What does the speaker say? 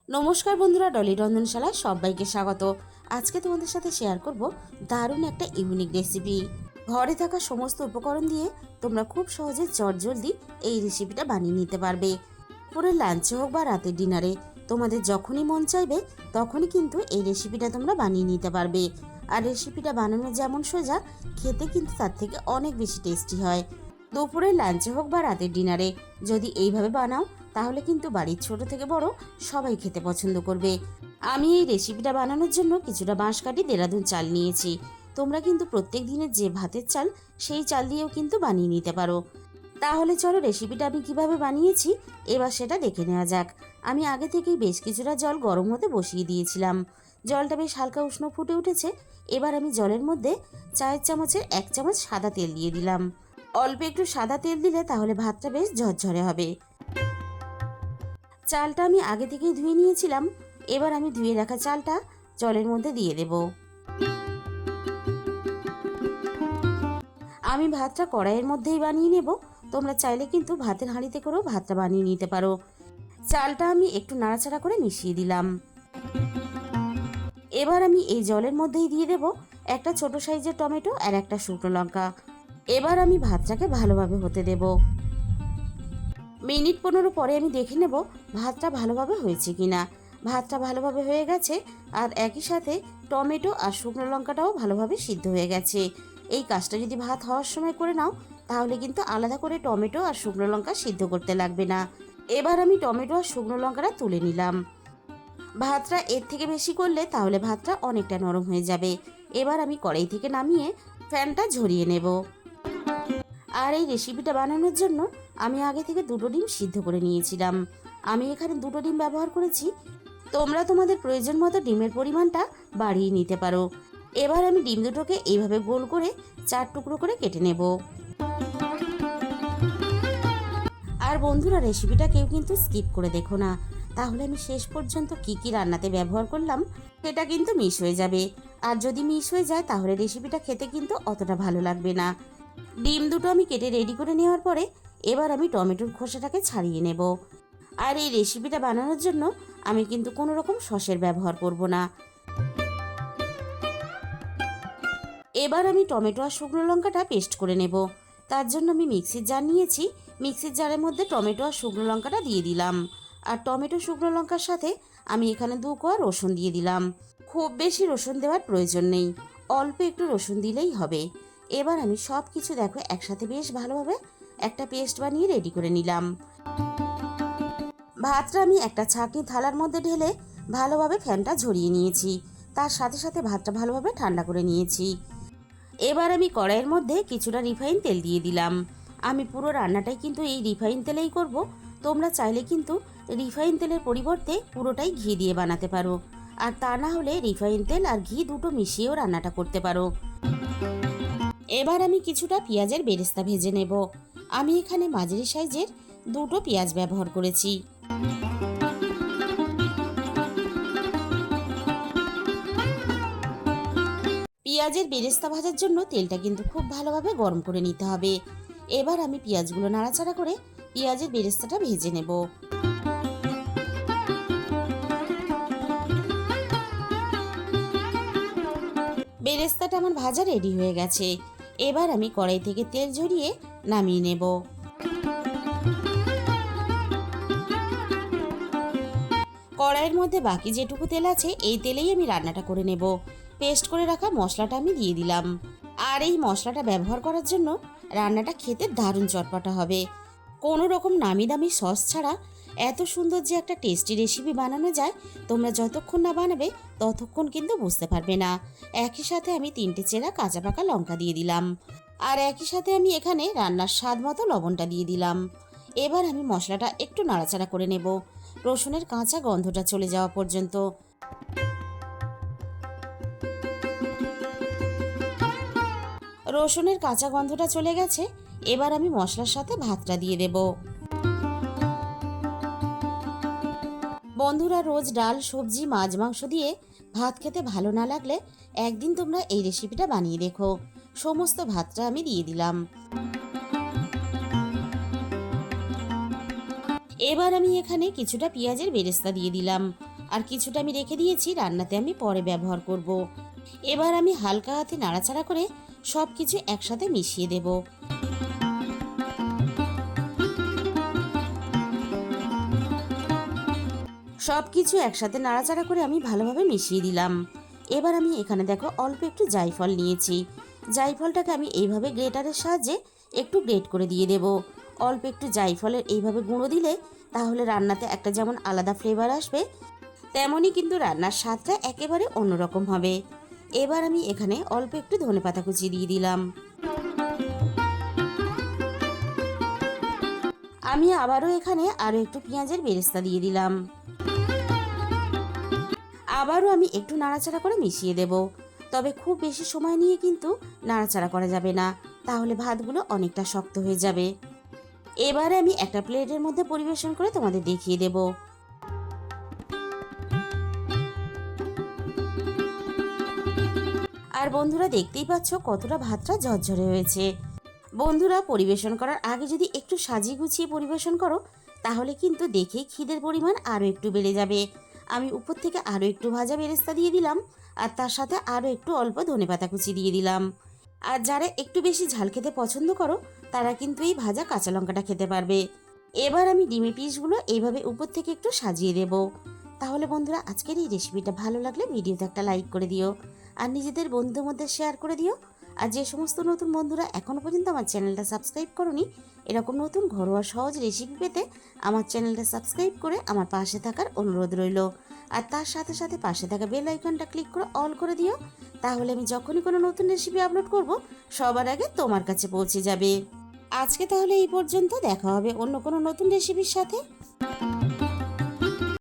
নমস্কার বন্ধুরা, ডলি রন্ধনশালায় সবাইকে স্বাগত। আজকে তোমাদের সাথে শেয়ার করব দারুণ একটা ইউনিক রেসিপি। ঘরে থাকা সমস্ত উপকরণ দিয়ে তোমরা খুব সহজে চটজলদি এই রেসিপিটা বানিয়ে নিতে পারবে। পুরো লাঞ্চে হোক বা রাতের ডিনারে, তোমাদের যখনই মন চাইবে তখনই কিন্তু এই রেসিপিটা তোমরা বানিয়ে নিতে পারবে। আর রেসিপিটা বানানো যেমন সোজা, খেতে কিন্তু তার থেকে অনেক বেশি টেস্টি হয়। দুপুরের লাঞ্চে হোক বা রাতের ডিনারে যদি এইভাবে বানাও, তাহলে কিন্তু বাড়ির ছোট থেকে বড় সবাই খেতে পছন্দ করবে। আমি এই রেসিপিটা বানানোর জন্য কিছুটা বাঁশকাঠি দেরাদুন চাল নিয়েছি। তোমরা কিন্তু প্রত্যেক দিনের যে ভাতের চাল, সেই চাল দিয়েও কিন্তু বানিয়ে নিতে পারো। তাহলে চলো রেসিপিটা আমি কিভাবে বানিয়েছি এবার সেটা দেখে নেওয়া যাক। আমি আগে থেকেই বেশ কিছুটা জল গরম হতে বসিয়ে দিয়েছিলাম। জলটা বেশ হালকা উষ্ণ ফুটে উঠেছে। এবার আমি জলের মধ্যে চায়ের চামচের 1 চামচ সাদা তেল দিয়ে দিলাম। অল্প একটু সাদা তেল দিলে তাহলে ভাতটা বেশ ঝরঝরে হবে। চালটা আমি আগে থেকেই ধুয়ে নিয়েছিলাম। এবার আমি ধুয়ে রাখা চালটা জলের মধ্যে দিয়ে দেব। আমি ভাতটা কড়াইয়ের মধ্যেই বানিয়ে নেব। তোমরা চাইলে কিন্তু ভাতের হাঁড়িতে করেও ভাতটা বানিয়ে নিতে পারো। চালটা আমি একটু নাড়াচাড়া করে মিশিয়ে দিলাম। এবার আমি এই জলের মধ্যেই দিয়ে দেব একটা ছোট সাইজের টমেটো আর একটা শুকনো লঙ্কা। এবার আমি ভাতটাকে ভালোভাবে হতে দেব। মিনিট 15 পরে আমি দেখে নেব ভাতটা ভালোভাবে হয়েছে কিনা। ভাতটা ভালোভাবে হয়ে গেছে, আর একই সাথে টমেটো আর শুকনো লঙ্কাটাও ভালোভাবে সিদ্ধ হয়ে গেছে। এই কাজটা যদি ভাত হওয়ার সময় করে নাও, তাহলে কিন্তু আলাদা করে টমেটো আর শুকনো লঙ্কা সিদ্ধ করতে লাগবে না। এবার আমি টমেটো আর শুকনো লঙ্কাটা তুলে নিলাম। ভাতটা এর থেকে বেশি করলে তাহলে ভাতটা অনেকটা নরম হয়ে যাবে। এবার আমি কড়াই থেকে নামিয়ে ফ্যানটা ঝরিয়ে নেব। আর এই রেসিপিটা বানানোর জন্য আমি আগে থেকে 2টো ডিম সিদ্ধ করে নিয়েছিলাম। আমি এখানে 2টো ডিম ব্যবহার করেছি। তোমরা তোমাদের প্রয়োজন মতো ডিমের পরিমাণটা বাড়িয়ে নিতে পারো। এবার আমি ডিম দুটোকে এইভাবে গোল করে 4 টুকরো করে কেটে নেব। আর বন্ধুরা, রেসিপিটা কেউ কিন্তু স্কিপ করে দেখো না, তাহলে আমি শেষ পর্যন্ত কি কি রান্নাতে ব্যবহার করলাম সেটা কিন্তু মিস হয়ে যাবে। আর যদি মিস হয়ে যায় তাহলে রেসিপিটা খেতে কিন্তু অতটা ভালো লাগবে না। ডিম দুটো আমি কেটে রেডি করে নেওয়ার পরে এবার আমি টমেটোর খোসাটাকে ছাড়িয়ে নেব। আর এই রেসিপিটা বানানোর জন্য আমি কিন্তু কোনো রকম সসের ব্যবহার করব না। এবার আমি টমেটো আর শুকনো লঙ্কাটা পেস্ট করে নেব। তার জন্য আমি মিক্সির জার নিয়েছি। মিক্সির জারের মধ্যে টমেটো আর শুকনো লঙ্কাটা দিয়ে দিলাম। আর টমেটো শুকনো লঙ্কার সাথে আমি এখানে 2 কোয়া রসুন দিয়ে দিলাম। খুব বেশি রসুন দেওয়ার প্রয়োজন নেই, অল্প একটু রসুন দিলেই হবে। এবার আমি সব কিছু দেখো একসাথে বেশ ভালোভাবে একটা পেস্ট বানিয়ে রেডি করে নিলাম। ভাতটা আমি একটা ছাঁকনি থালার মধ্যে ঢেলে ভালোভাবে ফ্যানটা ঝরিয়ে নিয়েছি। তার সাথে সাথে ভাতটা ভালোভাবে ঠান্ডা করে নিয়েছি। এবার আমি কড়াইয়ের মধ্যে কিছুটা রিফাইন তেল দিয়ে দিলাম। আমি পুরো রান্নাটাই কিন্তু এই রিফাইন তেলেই করব। তোমরা চাইলে কিন্তু রিফাইন তেলের পরিবর্তে পুরোটাই ঘি দিয়ে বানাতে পারো। আর তা না হলে রিফাইন তেল আর ঘি দুটো মিশিয়েও রান্নাটা করতে পারো। এবার আমি কিছুটা পেঁয়াজের বেরেস্তা ভেজে নেব। আমি এখানে মাঝারি সাইজের 2টো পেঁয়াজ ব্যবহার করেছি। পেঁয়াজের বেরেস্তা ভাজার জন্য তেলটা কিন্তু খুব ভালোভাবে গরম করে নিতে হবে। এবার আমি পেঁয়াজগুলো নাড়াচাড়া করে পেঁয়াজের বেরেস্তাটা ভেজে নেব। বেরেস্তাটা আমার ভাজা রেডি হয়ে গেছে। এবার আমি কড়াই থেকে তেল ঝরিয়ে নামিয়ে নেব। কড়াইয়ের মধ্যে বাকি যেটুকু তেল আছে এই তেলেই আমি রান্নাটা করে নেব। পেস্ট করে রাখা মশলাটা আমি দিয়ে দিলাম। আর এই মশলাটা ব্যবহার করার জন্য রান্নাটা খেতে দারুণ চটপটা হবে। কোনো রকম নামি দামি সস ছাড়া এত সুন্দর যে একটা টেস্টি রেসিপি বানানো যায়, তোমরা যতক্ষণ না বানাবে ততক্ষণ কিন্তু বুঝতে পারবে না। একই সাথে আমি 3টে চেরা কাঁচা পাকা লঙ্কা দিয়ে দিলাম। আর একই সাথে আমি এখানে রান্নার স্বাদ মতো লবণটা দিয়ে দিলাম। এবার আমি মশলাটা একটু নাড়াচাড়া করে নেব, রসুনের কাঁচা গন্ধটা চলে যাওয়া পর্যন্ত। রসুনের কাঁচা গন্ধটা চলে গেছে। এবার আমি মশলার সাথে ভাতটা দিয়ে দেব। বন্ধুরা, রোজ ডাল সবজি মাছ মাংস দিয়ে ভাত খেতে ভালো না লাগলে একদিন তোমরা এই রেসিপিটা বানিয়ে দেখো। সমস্ত ভাতটা আমি দিয়ে দিলাম। এবার আমি এখানে কিছুটা পেঁয়াজের বেরেস্তা দিয়ে দিলাম, আর কিছুটা আমি রেখে দিয়েছি, রান্নাতে আমি পরে ব্যবহার করব। এবার আমি হালকা হাতে নাড়াচাড়া করে সব কিছু একসাথে মিশিয়ে দেব। সব কিছু একসাথে নাড়াচাড়া করে আমি ভালোভাবে মিশিয়ে দিলাম। এবার আমি এখানে দেখো অল্প একটু জায়ফল নিয়েছি। জায়ফলটাকে আমি এইভাবে গ্রেটারের সাহায্যে একটু গ্রেট করে দিয়ে দেব। অল্প একটু জায়ফলের এইভাবে গুঁড়ো দিলে তাহলে রান্নাতে একটা যেমন আলাদা ফ্লেভার আসবে, তেমনই কিন্তু রান্নার স্বাদটা একেবারে অন্যরকম হবে। এবার আমি এখানে অল্প একটু ধনেপাতা কুচি দিয়ে দিলাম। আমি আবারও এখানে আরও একটু পেঁয়াজের বেরেস্তা দিয়ে দিলাম। আবারও আমি একটু নাড়াচাড়া করে মিশিয়ে দেব। তবে খুব বেশি সময় নিয়ে কিন্তু নাড়াচাড়া করা যাবে না, তাহলে ভাতগুলো অনেকটা শক্ত হয়ে যাবে। এবারে আমি একটা প্লেটের মধ্যে পরিবেশন করে তোমাদের দেখিয়ে দেব। আর বন্ধুরা দেখতেই পাচ্ছ কতটা ভাতটা ঝরঝরে হয়েছে। বন্ধুরা পরিবেশন করার আগে যদি একটু সাজিয়ে গুছিয়ে পরিবেশন করো, তাহলে কিন্তু দেখেই খিদের পরিমাণ আরও একটু বেড়ে যাবে। আমি উপর থেকে আরও একটু ভাজা বেরেস্তা দিয়ে দিলাম, আর তার সাথে আরও একটু অল্প ধনেপাতা কুচি দিয়ে দিলাম। আর যারা একটু বেশি ঝাল খেতে পছন্দ করো, তারা কিন্তু এই ভাজা কাঁচা লঙ্কাটা খেতে পারবে। এবার আমি ডিমের পিসগুলো এইভাবে উপর থেকে একটু সাজিয়ে দেব। তাহলে বন্ধুরা আজকের এই রেসিপিটা ভালো লাগলে ভিডিওতে একটা লাইক করে দিও, আর নিজেদের বন্ধুদের মধ্যে শেয়ার করে দিও। আর যে সমস্ত নতুন বন্ধুরা এখনও পর্যন্ত আমার চ্যানেলটা সাবস্ক্রাইব করোনি, এরকম নতুন ঘরোয়া সহজ রেসিপি পেতে আমার চ্যানেলটা সাবস্ক্রাইব করে আমার পাশে থাকার অনুরোধ রইল। আর তার সাথে সাথে পাশে থাকা বেল আইকনটা ক্লিক করে অল করে দিও, তাহলে আমি যখনই কোনো নতুন রেসিপি আপলোড করব সবার আগে তোমার কাছে পৌঁছে যাবে। আজকে তাহলে এই পর্যন্ত, দেখা হবে অন্য কোনো নতুন রেসিপির সাথে।